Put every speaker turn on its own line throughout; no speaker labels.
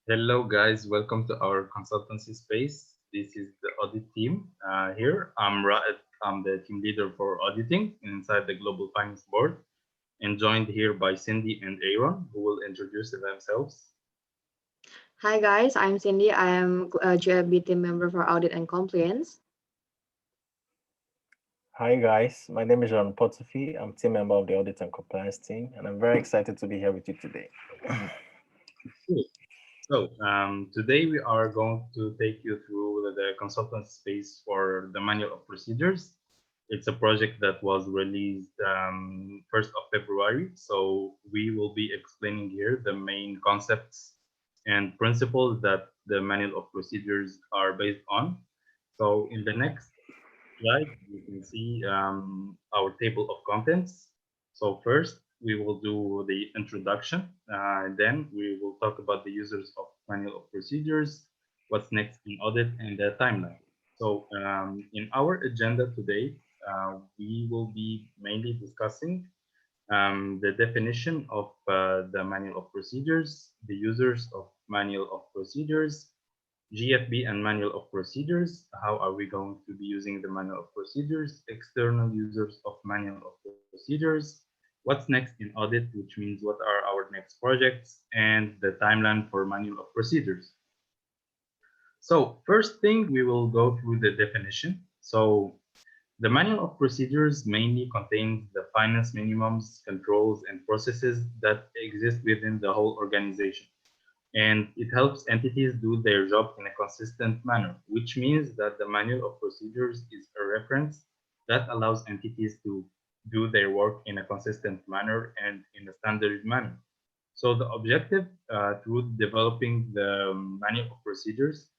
Hello, guys. Welcome to our consultancy space. This is the audit team here. I'm Raed. I'm the team leader for auditing inside the Global Finance Board, and joined here by Cindy and Aaron, who will introduce themselves.
Hi guys, I'm Cindy. I am a GFB team member for Audit and Compliance.
Hi guys, my name is John Potterfi. I'm team member of the Audit and Compliance team, and I'm very excited to be here with you today.
Cool. So today we are going to take you through the consultant space for the Manual of Procedures. It's a project that was released 1st of February. So we will be explaining here the main concepts and principles that the Manual of Procedures are based on. So in the next slide, you can see our table of contents. So first, we will do the introduction. Then we will talk about the users of manual of procedures, what's next in audit, and the timeline. So in our agenda today, we will be mainly discussing the definition of the manual of procedures, the users of manual of procedures, GFB and manual of procedures. How are we going to be using the manual of procedures? External users of manual of procedures. What's next in audit, which means what are our next projects, and the timeline for manual of procedures. So first thing, we will go through the definition. So the manual of procedures mainly contains the finance minimums, controls, and processes that exist within the whole organization, and it helps entities do their job in a consistent manner, which means that the manual of procedures is a reference that allows entities to do their work in a consistent manner and in a standard manner. So the objective through developing the manual of procedures,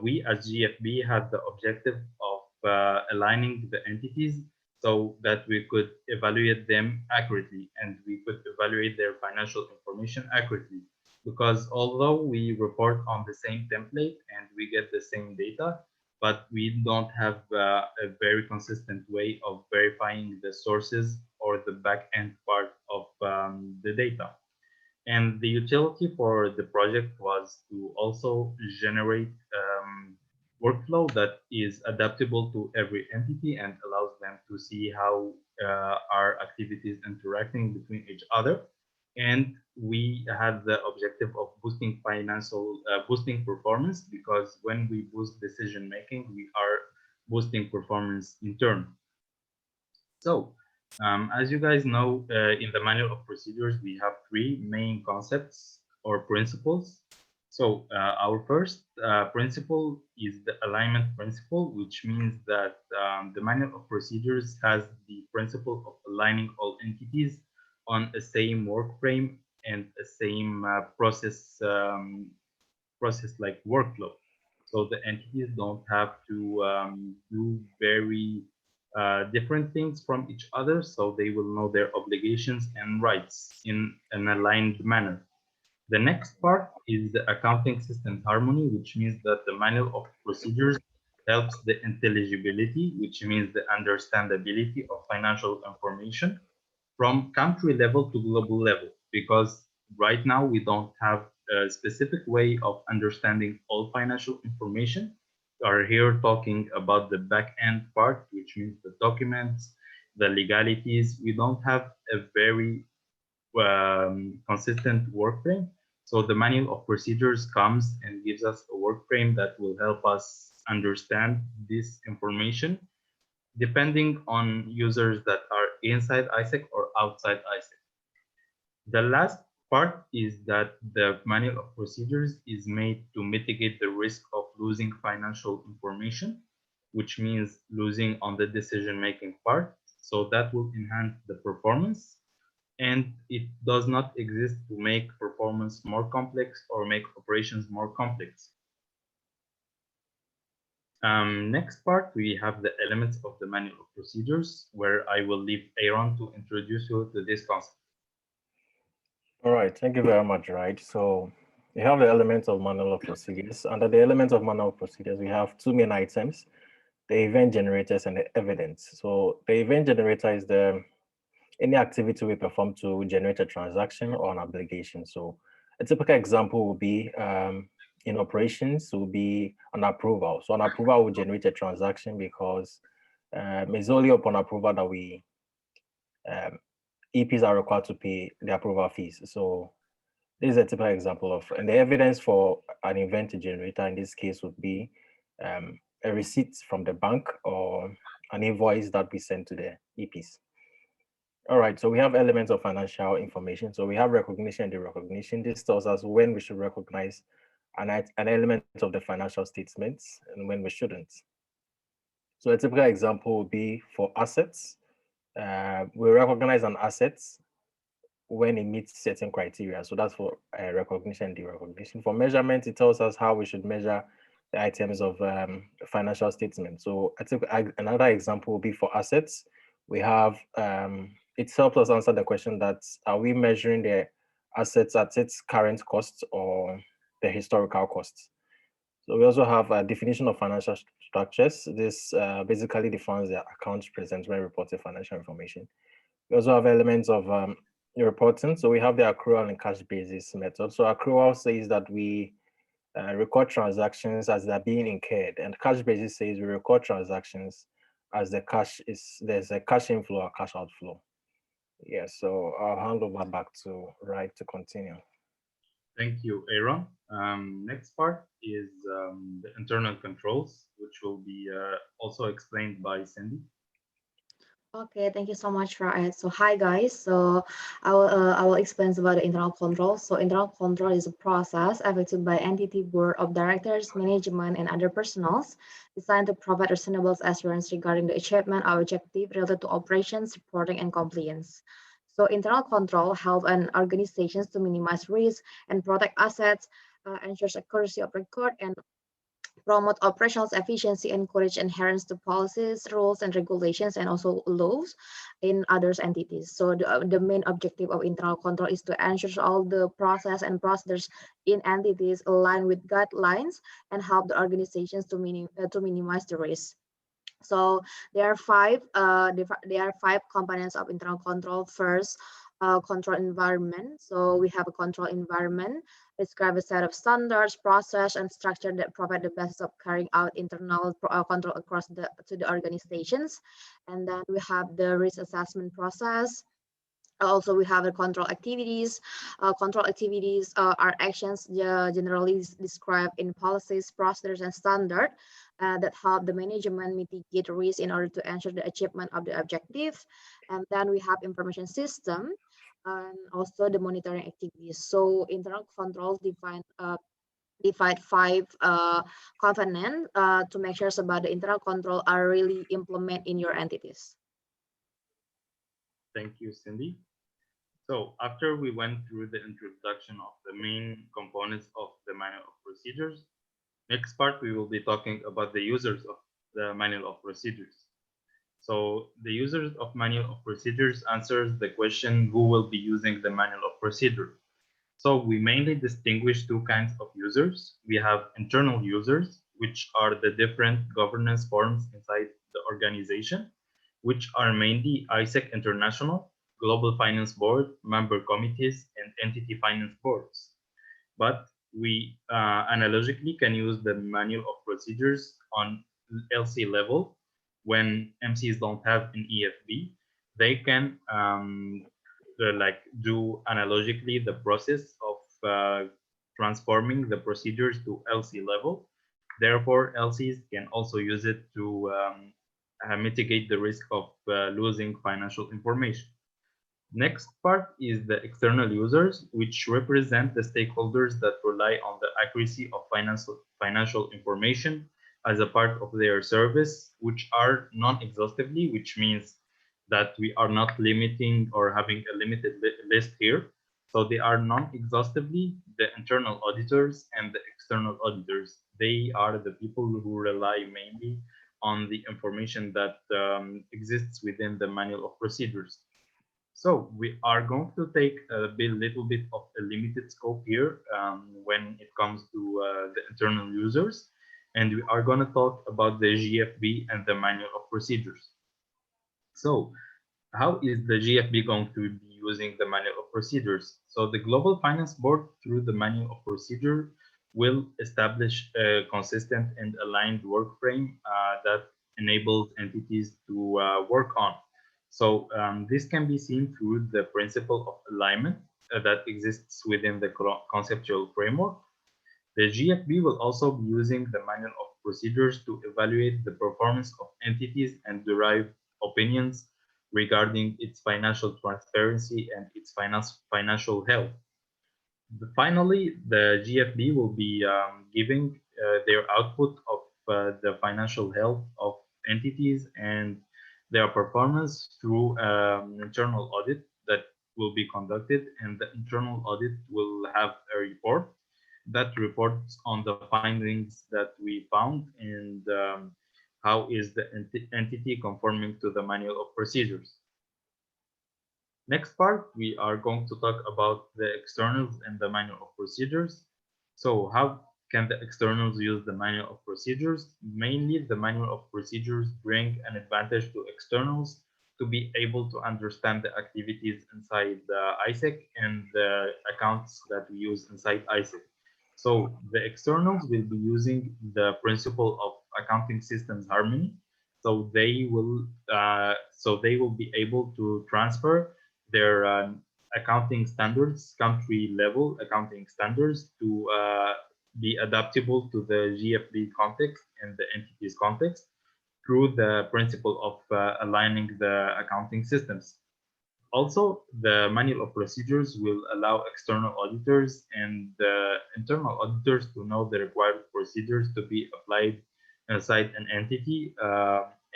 we as GFB had the objective of aligning the entities so that we could evaluate them accurately and we could evaluate their financial information accurately. Because although we report on the same template and we get the same data, but we don't have a very consistent way of verifying the sources or the back end part of the data. And the utility for the project was to also generate workflow that is adaptable to every entity and allows them to see how our activities interacting between each other. And we had the objective of boosting performance, because when we boost decision making, we are boosting performance in turn. So, as you guys know, in the manual of procedures, we have three main concepts or principles. So, our first principle is the alignment principle, which means that the manual of procedures has the principle of aligning all entities on a same work frame and a same process like workflow. So the entities don't have to do very different things from each other, so they will know their obligations and rights in an aligned manner. The next part is the accounting system harmony, which means that the manual of procedures helps the intelligibility, which means the understandability of financial information from country level to global level, because right now we don't have a specific way of understanding all financial information. We are here talking about the back end part, which means the documents, the legalities. We don't have a very consistent work frame. So the manual of procedures comes and gives us a work frame that will help us understand this information depending on users that are inside AIESEC or outside AIESEC. The last part is that the manual of procedures is made to mitigate the risk of losing financial information, which means losing on the decision-making part. So that will enhance the performance, and it does not exist to make performance more complex or make operations more complex. Next part, we have the elements of the manual of procedures, where I will leave Aaron to introduce you to this concept.
All right, thank you very much, right? So we have the elements of manual of procedures. Under the elements of manual of procedures, we have two main items, the event generators and the evidence. So the event generator is any activity we perform to generate a transaction or an obligation. So A typical example will be in operations will be an approval. So an approval will generate a transaction because it's only upon approval that we EPs are required to pay the approval fees. So this is a typical example of, and the evidence for an event generator in this case would be a receipt from the bank or an invoice that we send to the EPs. All right, so we have elements of financial information. So we have recognition and derecognition. This tells us when we should recognize an element of the financial statements and when we shouldn't. So a typical example would be for assets. We recognize an asset when it meets certain criteria. So that's for recognition and derecognition. For measurement, it tells us how we should measure the items of financial statement. So I think another example will be for assets. We have, it helps us answer the question that, are we measuring the assets at its current cost or the historical costs? So we also have a definition of financial structures. This basically defines the accounts present when reporting financial information. We also have elements of reporting. So we have the accrual and cash basis method. So accrual says that we record transactions as they're being incurred, and cash basis says we record transactions as there's a cash inflow or cash outflow. Yeah, so I'll hand over back to Rai to continue.
Thank you, Aaron. Next part is the internal controls, which will be also explained by Cindy.
Okay, thank you so much for it. So hi guys, so I will explain about the internal control. So internal control is a process effected by entity board of directors, management, and other personals designed to provide reasonable assurance regarding the achievement of objectives related to operations, reporting, and compliance. So internal control help an organizations to minimize risk and protect assets, ensures accuracy of record, and promote operational efficiency, encourage adherence to policies, rules, and regulations, and also laws in other entities. So the main objective of internal control is to ensure all the process and procedures in entities align with guidelines and help the organizations to minimize the risk. So there are five components of internal control. First, control environment. So we have a control environment, describe a set of standards, process, and structure that provide the basis of carrying out internal control across to the organizations. And then we have the risk assessment process. Also, we have the control activities. Control activities are actions generally described in policies, procedures, and standards that help the management mitigate risk in order to ensure the achievement of the objective. And then we have information system and also the monitoring activities. So internal controls define five components to make sure about the internal control are really implemented in your entities.
Thank you, Cindy. So after we went through the introduction of the main components of the manual of procedures, next part we will be talking about the users of the manual of procedures. So the users of manual of procedures answers the question who will be using the manual of procedure. So we mainly distinguish two kinds of users. We have internal users, which are the different governance forms inside the organization, which are mainly AIESEC International, Global Finance Board, member committees, and entity finance boards. But we analogically can use the manual of procedures on LC level. When MCs don't have an EFB, they can do analogically the process of transforming the procedures to LC level. Therefore, LCs can also use it to mitigate the risk of losing financial information. Next part is the external users, which represent the stakeholders that rely on the accuracy of financial information as a part of their service, which are non-exhaustively, which means that we are not limiting or having a limited list here. So they are non-exhaustively the internal auditors and the external auditors. They are the people who rely mainly on the information that exists within the manual of procedures. So we are going to take a little bit of a limited scope here when it comes to the internal users, and we are going to talk about the GFB and the manual of procedures. So how is the GFB going to be using the manual of procedures. So the Global Finance Board, through the manual of procedure, will establish a consistent and aligned work frame that enables entities to work on. So this can be seen through the principle of alignment that exists within the conceptual framework. The GFB will also be using the manual of procedures to evaluate the performance of entities and derive opinions regarding its financial transparency and its financial health. Finally, the GFB will be giving their output of the financial health of entities and their performance through internal audit that will be conducted, and the internal audit will have a report that reports on the findings that we found and how is the entity conforming to the manual of procedures. Next part, we are going to talk about the externals and the manual of procedures. So how can the externals use the manual of procedures? Mainly, the manual of procedures bring an advantage to externals to be able to understand the activities inside the AIESEC and the accounts that we use inside AIESEC. So the externals will be using the principle of accounting systems harmony. So they will be able to transfer their accounting standards, country level accounting standards, to be adaptable to the GFB context and the entities context through the principle of aligning the accounting systems. Also, the manual of procedures will allow external auditors and internal auditors to know the required procedures to be applied inside an entity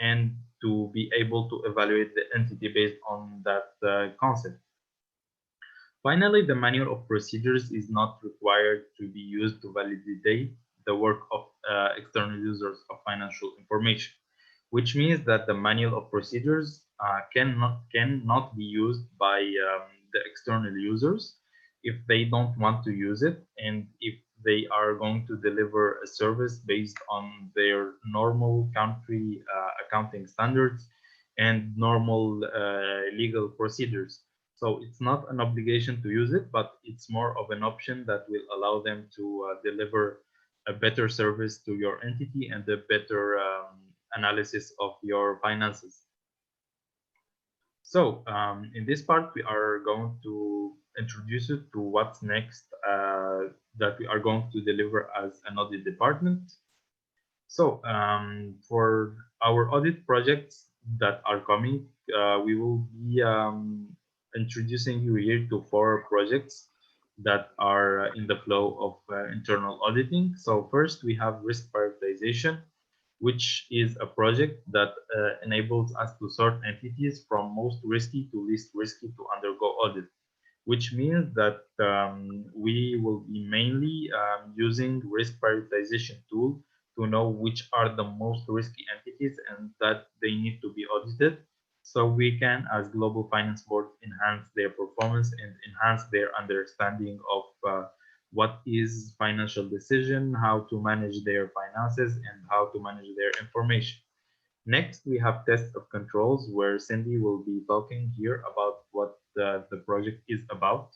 and to be able to evaluate the entity based on that concept. Finally, the manual of procedures is not required to be used to validate the work of external users of financial information, which means that the manual of procedures cannot be used by the external users if they don't want to use it, and if they are going to deliver a service based on their normal country accounting standards and normal legal procedures. So it's not an obligation to use it, but it's more of an option that will allow them to deliver a better service to your entity and a better analysis of your finances. So in this part, we are going to introduce you to what's next that we are going to deliver as an audit department. So for our audit projects that are coming, we will be introducing you here to 4 projects that are in the flow of internal auditing. So first, we have risk prioritization, which is a project that enables us to sort entities from most risky to least risky to undergo audit, which means that we will be mainly using risk prioritization tool to know which are the most risky entities and that they need to be audited, so we can, as Global Finance Board, enhance their performance and enhance their understanding of what is financial decision, how to manage their finances, and how to manage their information. Next, we have test of controls, where Cindy will be talking here about what the project is about.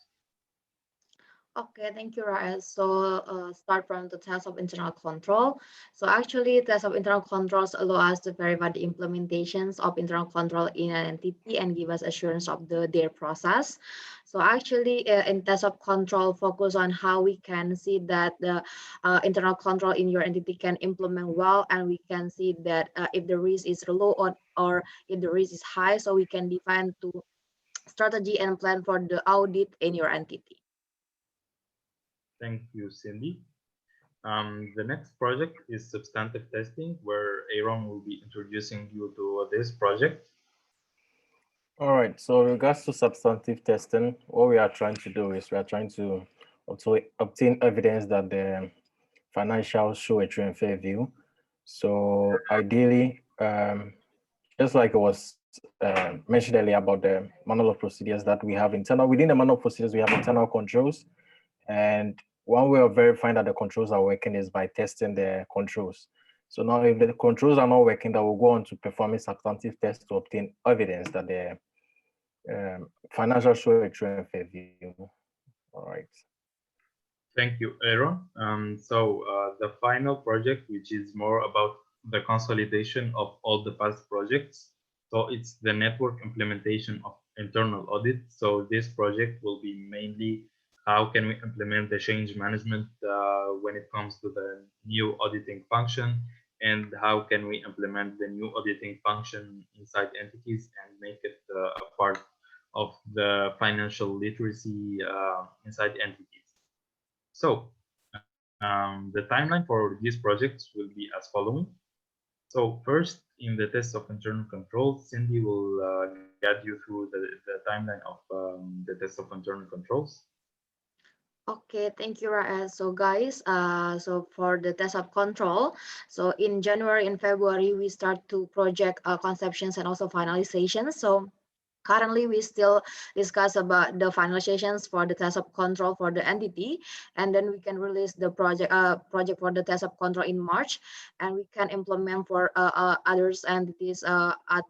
Okay, thank you, Rael. So start from the test of internal control. So actually, test of internal controls allow us to verify the implementations of internal control in an entity and give us assurance of their process. So actually, in test of control, focus on how we can see that the internal control in your entity can implement well, and we can see that if the risk is low or if the risk is high, so we can define to strategy and plan for the audit in your entity.
Thank you, Cindy. The next project is substantive testing, where Aaron will be introducing you to this project.
All right, so in regards to substantive testing, what we are trying to do is we are trying to obtain evidence that the financials show a true and fair view. So ideally, just like it was mentioned earlier about the manual of procedures that we have within the manual of procedures, we have internal controls. And one way of verifying that the controls are working is by testing the controls. So now if the controls are not working, that will go on to perform a substantive test to obtain evidence that financial show a true and fair view. All right.
Thank you, Aaron. The final project, which is more about the consolidation of all the past projects. So it's the network implementation of internal audit. So this project will be mainly how can we implement the change management when it comes to the new auditing function, and how can we implement the new auditing function inside entities and make it a part of the financial literacy inside entities. So the timeline for these projects will be as following. So first, in the test of internal controls, Cindy will guide you through the timeline of the test of internal controls.
Okay, thank you, Raed. So guys, so for the test of control, so in January and February, we start to project conceptions and also finalizations. So currently we still discuss about the finalizations for the test of control for the entity, and then we can release the project for the test of control in March, and we can implement for others entities at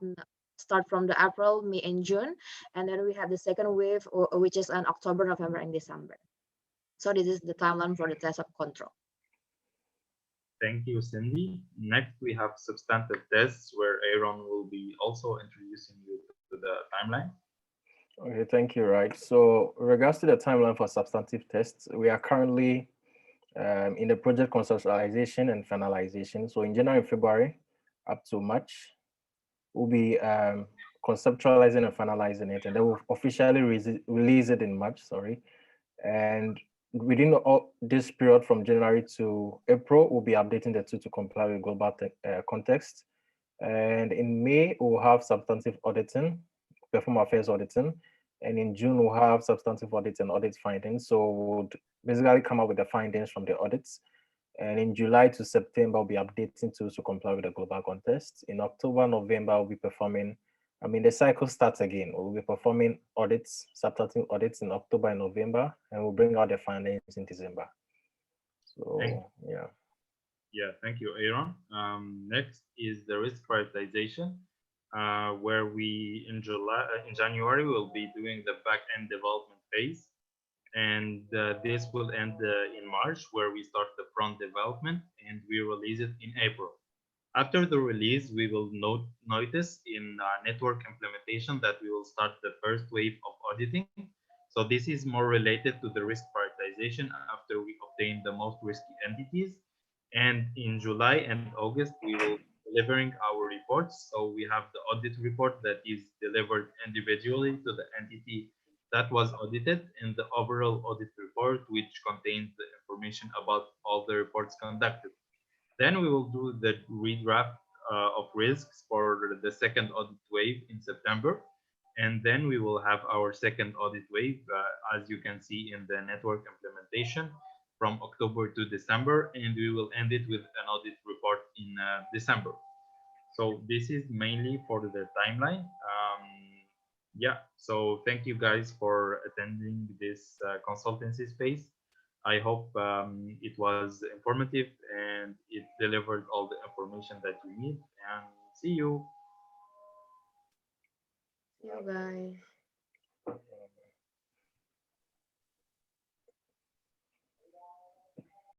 start from the April, May, and June, and then we have the second wave, which is in October, November, and December. So this is the timeline for the test of control.
Thank you, Cindy. Next, we have substantive tests where Aaron will be also introducing you to the timeline.
Okay, thank you, right. So in regards to the timeline for substantive tests, we are currently in the project conceptualization and finalization. So in January and February up to March, we'll be conceptualizing and finalizing it, and then we'll officially release it in March, sorry. And within all this period from January to April, we'll be updating the tool to comply with global context. And in May, we'll have substantive auditing, perform affairs auditing. And in June, we'll have substantive audits and audit findings. So we'll basically come up with the findings from the audits. And in July to September, we'll be updating tools to comply with the global context. In October, November, we'll be performing, the cycle starts again. We'll be performing audits, substantive audits in October and November, and we'll bring out the findings in December. So, yeah.
Yeah, thank you, Aaron. Next is the risk prioritization, where we in January we'll be doing the back-end development phase, and this will end in March, where we start the front development and we release it in April. After the release, we will notice in network implementation that we will start the first wave of auditing. So this is more related to the risk prioritization after we obtain the most risky entities. And in July and August, we will be delivering our reports. So we have the audit report that is delivered individually to the entity that was audited, and the overall audit report, which contains the information about all the reports conducted. Then we will do the redraft of risks for the second audit wave in September. And then we will have our second audit wave, as you can see in the network implementation, from October to December, and we will end it with an audit report in December. So this is mainly for the timeline. Yeah, so thank you guys for attending this consultancy space. I hope it was informative and it delivered all the information that you need. And see you.
See you guys.